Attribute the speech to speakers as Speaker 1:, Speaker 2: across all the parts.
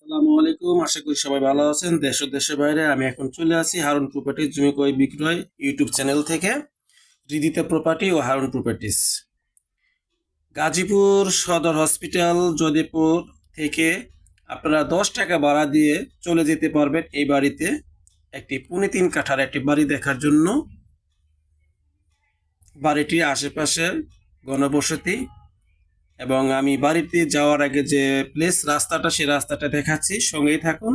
Speaker 1: আসসালামু আলাইকুম। আশা করি সবাই ভালো আছেন। দেশ ও দেশের বাইরে আমি এখন চলে আসি হারুন প্রপার্টিজ জমি ক্রয় বিক্রয় ইউটিউব চ্যানেল থেকে। হৃদিতা প্রপার্টি ও হারুন প্রপার্টিজ, গাজীপুর সদর হসপিটাল যদিপুর থেকে আপনারা 10 টাকা ভাড়া দিয়ে চলে যেতে পারবেন এই বাড়িতে। একটি 3.5 কাঠার একটি বাড়ি দেখার জন্য। বাড়িটির আশেপাশে ঘনবসতি, এবং আমি বাড়িতে যাওয়ার আগে যে রাস্তাটা সেই রাস্তাটা দেখাচ্ছি, সঙ্গেই থাকুন।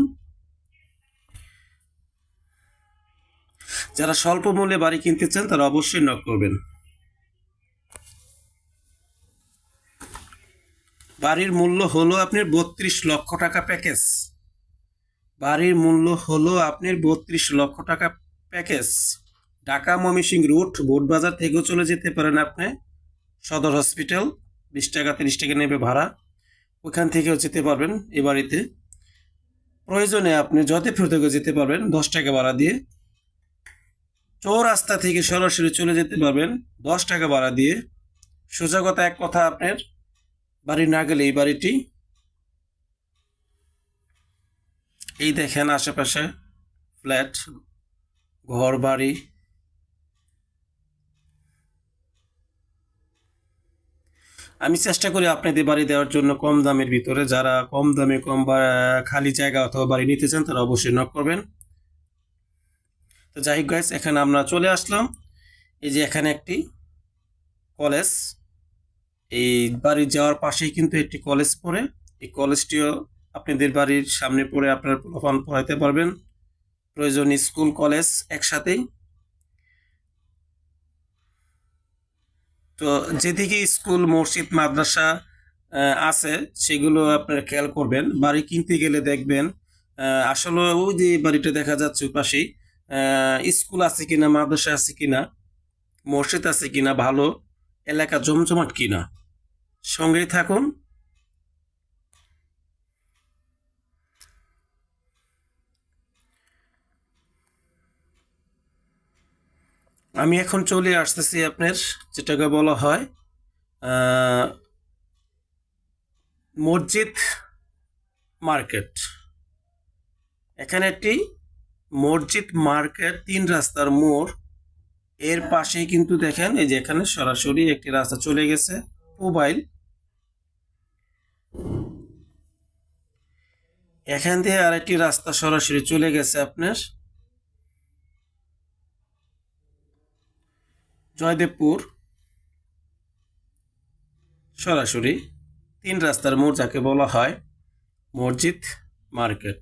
Speaker 1: যারা স্বল্প মূল্যে বাড়ি কিনতে চান তারা অবশ্যই নক করবেন। বাড়ির মূল্য হলো আপনার 32 লক্ষ টাকা প্যাকেজ। বাড়ির মূল্য হলো আপনার 32 লক্ষ টাকা প্যাকেজ। ঢাকা ময়মনসিংহ রুট বোটবাজার থেকেও চলে যেতে পারেন আপনি। সদর হসপিটাল 20 টাকা 30 টাকা নেবে ভাড়া, ওখান থেকেও যেতে পারবেন এই বাড়িতে। প্রয়োজনে আপনি যতপুর থেকেও যেতে পারবেন 10 টাকা ভাড়া দিয়ে। চৌরাস্তা থেকে সরাসরি চলে যেতে পারবেন 10 টাকা ভাড়া দিয়ে। সোজা কথা, এক কথা, আপনার বাড়ি না গেলে এই বাড়িটি, এই দেখেন আশেপাশে ফ্ল্যাট, ঘর বাড়ি। আমি চেষ্টা করি আপনাদের বাড়ি দেওয়ার জন্য কম দামের ভিতরে। যারা কম দামে খালি জায়গা অথবা বাড়ি নিতে চান তারা অবশ্যই নক করবেন। তো যাই হোক গাইস, এখানে আমরা চলে আসলাম। এই যে এখানে একটি কলেজ, এই বাড়ি যাওয়ার পাশেই কিন্তু একটি কলেজ পড়ে। এই কলেজটিও আপনাদের বাড়ির সামনে পড়ে, আপনার পোলাপান পড়াইতে পারবেন। প্রয়োজন স্কুল কলেজ একসাথেই। তো যেদিকে স্কুল মসজিদ মাদ্রাসা আছে সেগুলো আপনারা খেয়াল করবেন। বাড়ি কিনতে গেলে দেখবেন আসলে ওই যে বাড়িটা দেখা যাচ্ছে ওই পাশেই স্কুল আছে কিনা, মাদ্রাসা আছে কিনা, মসজিদ আছে কিনা, ভালো এলাকা জমজমাট কিনা। সঙ্গেই থাকুন। আমি এখন চলে আসতেছি আপনার যেটাকে বলা হয় মসজিদ মার্কেট। এখানে একটি মসজিদ মার্কেট, 3 রাস্তার মোড়, এর পাশেই কিন্তু দেখেন এই যে এখানে সরাসরি একটি রাস্তা চলে গেছে মোবাইল। এখান দিয়ে আরেকটি রাস্তা সরাসরি চলে গেছে আপনার জয়দেবপুর। সরাসরি 3 রাস্তার মোড় যাকে বলা হয় মসজিদ মার্কেট।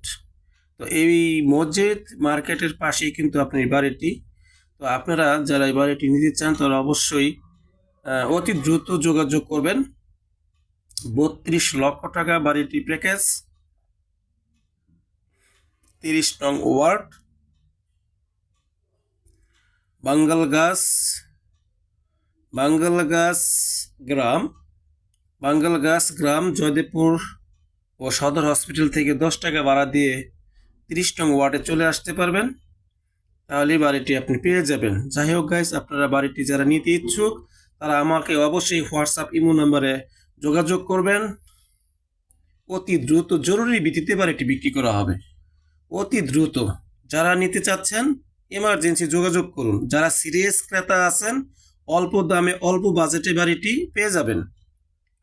Speaker 1: তো এই মসজিদ মার্কেটের পাশেই কিন্তু আপনার বাড়িটি। তো আপনারা যারা এই বাড়িটি নিতে চান তারা অবশ্যই অতি দ্রুত যোগাযোগ করবেন। 32 লক্ষ টাকা বাড়িটি প্যাকেজ, 30 নং ওয়ার্ড, বাঙ্গালগাছ বাঙ্গালগাছ গ্রাম বাঙ্গালগাছ গ্রাম, জয়দেবপুর ও সদর হসপিটাল থেকে 10 টাকা ভাড়া দিয়ে 30 নং ওয়ার্ডে চলে আসতে পারবেন। তাহলে বাড়িটি আপনি পেয়ে যাবেন। যাই হোক গাইস, আপনারা বাড়িটি যারা নিতে ইচ্ছুক তারা আমাকে অবশ্যই হোয়াটসঅ্যাপ ইমো নাম্বারে যোগাযোগ করবেন। অতি দ্রুত জরুরি ভিত্তিতে বাড়িটি বিক্রি করা হবে, অতি দ্রুত। যারা নিতে চাচ্ছেন এমার্জেন্সি যোগাযোগ করুন। যারা সিরিয়াস ক্রেতা আছেন অল্প দামে অল্প বাজেটে বাড়িটি পেয়ে যাবেন।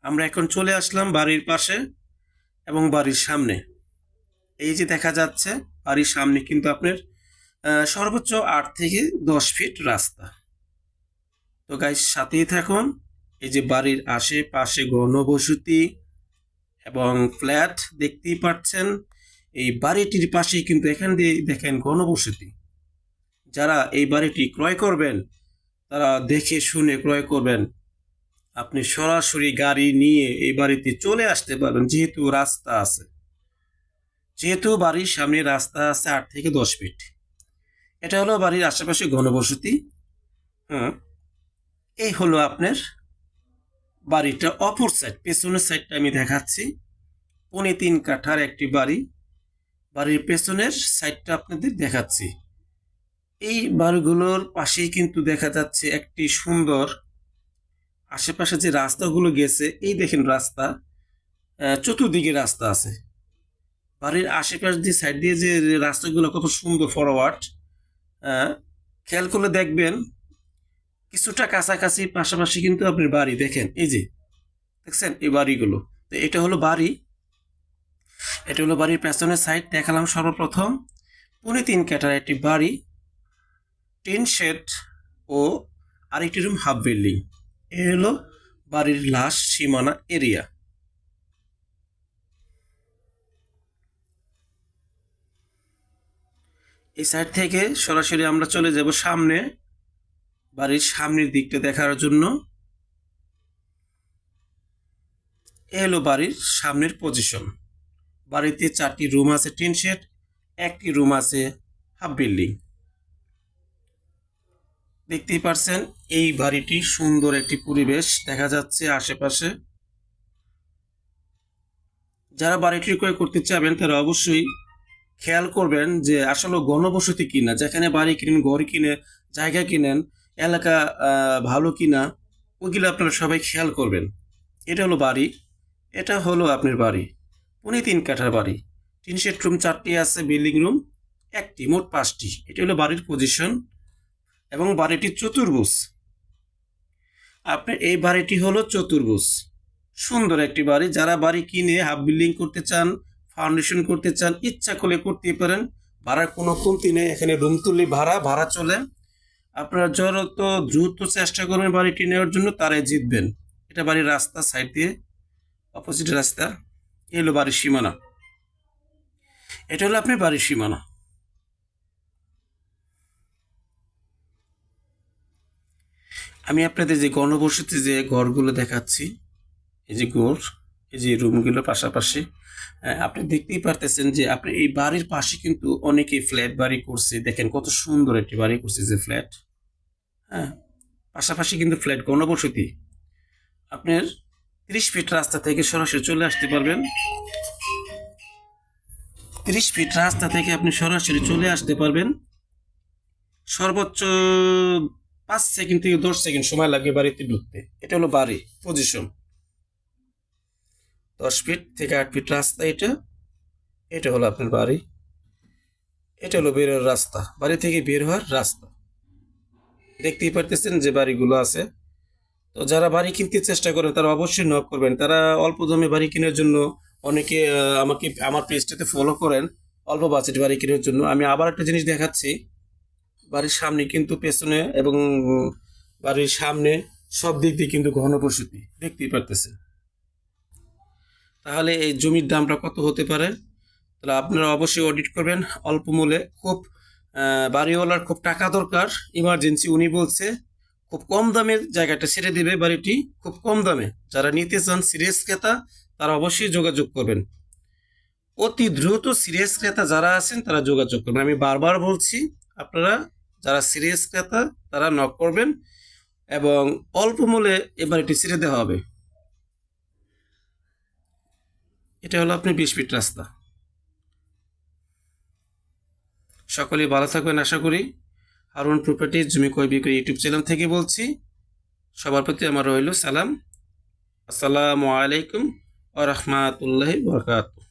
Speaker 1: আমরা এখন চলে আসলাম বাড়ির পাশে এবং বাড়ির সামনে। এই যে দেখা যাচ্ছে বাড়ির সামনে কিন্তু আপনার সর্বোচ্চ 8 থেকে 10 ফিট রাস্তা। তো গাইস সাথেই থাকুন। এই যে বাড়ির আশেপাশে ঘনবসতি এবং ফ্ল্যাট দেখতেই পাচ্ছেন। এই বাড়িটির পাশেই কিন্তু এখান দিয়ে দেখেন ঘনবসতি। যারা এই বাড়িটি ক্রয় করবেন তারা দেখে শুনে ক্রয় করবেন। আপনি সরাসরি গাড়ি নিয়ে এই বাড়িতে চলে আসতে পারবেন, যেহেতু রাস্তা আছে, যেহেতু বাড়ির সামনে রাস্তা আছে 8 থেকে 10 ফিট। এটা হলো বাড়ির আশেপাশে ঘনবসতি। হ্যাঁ, এই হলো আপনার বাড়িটা অপর সাইড, পেছনের সাইডটা আমি দেখাচ্ছি। 3.5 কাঠার একটি বাড়ি, বাড়ির পেছনের সাইডটা আপনাদের দেখাচ্ছি। এই বাড়িগুলোর পাশেই কিন্তু দেখা যাচ্ছে একটি সুন্দর, আশেপাশে যে রাস্তাগুলো গেছে এই দেখেন রাস্তা, চতুর্দিকে রাস্তা আছে। বাড়ির আশেপাশ দিয়ে সাইড দিয়ে যে রাস্তাগুলো কত সুন্দর ফরওয়ার্ড, খেয়াল করলে দেখবেন কিছুটা কাছাকাছি পাশাপাশি কিন্তু আপনার বাড়ি দেখেন, এই যে দেখছেন এই বাড়িগুলো। তো এটা হলো বাড়ি, এটা হলো বাড়ির পেছনের সাইড দেখালাম সর্বপ্রথম। 3.5 কাঠার একটি বাড়ি, টিন শেড ও আরেকটি রুম হাফ বিল্ডিং। এ হলো বাড়ির লাস্ট সীমানা এরিয়া। এই সাইড থেকে সরাসরি আমরা চলে যাব সামনে, বাড়ির সামনের দিকটা দেখার জন্য। এ হলো বাড়ির সামনের পজিশন। বাড়িতে 4টি রুম আছে টিন শেড, একটি রুম আছে হাফ বিল্ডিং। দেখতেই পারছেন এই বাড়িটি সুন্দর একটি পরিবেশ দেখা যাচ্ছে আশেপাশে। যারা বাড়িটি ক্রয় করতে চাবেন তারা অবশ্যই খেয়াল করবেন যে আসলে গণবসতি কিনা, যেখানে বাড়ি কিনেন, ঘর কিনে, জায়গা কিনেন, এলাকা ভালো কিনা, ওইগুলো আপনারা সবাই খেয়াল করবেন। এটা হলো বাড়ি, এটা হলো আপনার বাড়ি, 3.5 কাঠার বাড়ি। টিন শেড রুম 4টি আছে, বিল্ডিং রুম 1টি, মোট 5টি। এটা হলো বাড়ির পজিশন এবং বাড়িটি চতুর্ভুজ। আপনার এই বাড়িটি হলো চতুর্ভুজ, সুন্দর একটি বাড়ি। যারা বাড়ি কিনে হাফ বিল্ডিং করতে চান, ফাউন্ডেশন করতে চান, ইচ্ছা করলে করতে পারেন। ভাড়ার কোনো কমতি নেই, এখানে রুম তুললে ভাড়া চলে। আপনারা যত দ্রুত চেষ্টা করবেন বাড়িটি নেওয়ার জন্য, তারাই জিতবেন। এটা বাড়ির রাস্তা, সাইড দিয়ে অপোজিট রাস্তা। এই হলো বাড়ির সীমানা, এটা হলো আপনার বাড়ির সীমানা। আমি আপনাদের যে গণবসতি যে ঘরগুলো দেখাচ্ছি, এই যে ঘর, এই যে রুমগুলো পাশাপাশি, আপনি দেখতেই পারতেছেন যে আপনি এই বাড়ির পাশে কিন্তু অনেকেই ফ্ল্যাট বাড়ি করছে। দেখেন কত সুন্দর একটি বাড়ি করছে, যে ফ্ল্যাট, হ্যাঁ, পাশাপাশি কিন্তু ফ্ল্যাট গণবসতি। আপনার 30 ফিট রাস্তা থেকে সরাসরি চলে আসতে পারবেন। 30 ফিট রাস্তা থেকে আপনি সরাসরি চলে আসতে পারবেন। সর্বোচ্চ 5 সেকেন্ড থেকে 10 সেকেন্ড সময় লাগবে বাড়িতে ঢুকতে। এটা হলো বাড়ি পজিশন। 10 ফিট থেকে 8 ফিট রাস্তা এটা। এটা হলো আপনার বাড়ি, এটা হলো বের হওয়ার রাস্তা, বাড়ি থেকে বের হওয়ার রাস্তা। দেখতেই পারতেছেন যে বাড়িগুলো আছে। তো যারা বাড়ি কিনতে চেষ্টা করেন তারা অবশ্যই নক করবেন। তারা অল্প দামে বাড়ি কেনার জন্য অনেকে আমার পেজটাতে ফলো করেন অল্প বাজেট বাড়ি কেনার জন্য। আমি আবার একটা জিনিস দেখাচ্ছি, বাড়ির সামনে কিন্তু পেছনে এবং বাড়ির সামনে সব দিক দিয়ে কিন্তু ঘনবসতি, দেখতেই পারতেছেন। তাহলে এই জমির দামটা কত হতে পারে? তাহলে আপনারা অবশ্যই অডিট করবেন অল্প মূল্যে। খুব বাড়িওয়ালার খুব টাকা দরকার, ইমার্জেন্সি, উনি বলছে খুব কম দামের জায়গাটা ছেড়ে দেবে বাড়িটি, খুব কম দামে। যারা নিতে চান সিরিয়াস ক্রেতা তারা অবশ্যই যোগাযোগ করবেন। অতি দ্রুত সিরিয়াস ক্রেতা যারা আছেন তারা যোগাযোগ করবেন। আমি বারবার বলছি, আপনারা যারা সিরিয়াস ক্রেতা তারা নক করবেন এবং অল্প মূল্যে এ বাড়িটি ছেড়ে দেওয়া হবে। এটা হলো আপনি 20 ফিট রাস্তা। সকলেই ভালো থাকবেন আশা করি। হারুন প্রপার্টি জমি ক্রয় বিক্রয় ইউটিউব চ্যানেল থেকে বলছি। সবার প্রতি আমার রইল সালাম। আসসালামু আলাইকুম ওয়া রাহমাতুল্লাহি ওয়া বারাকাতুহু।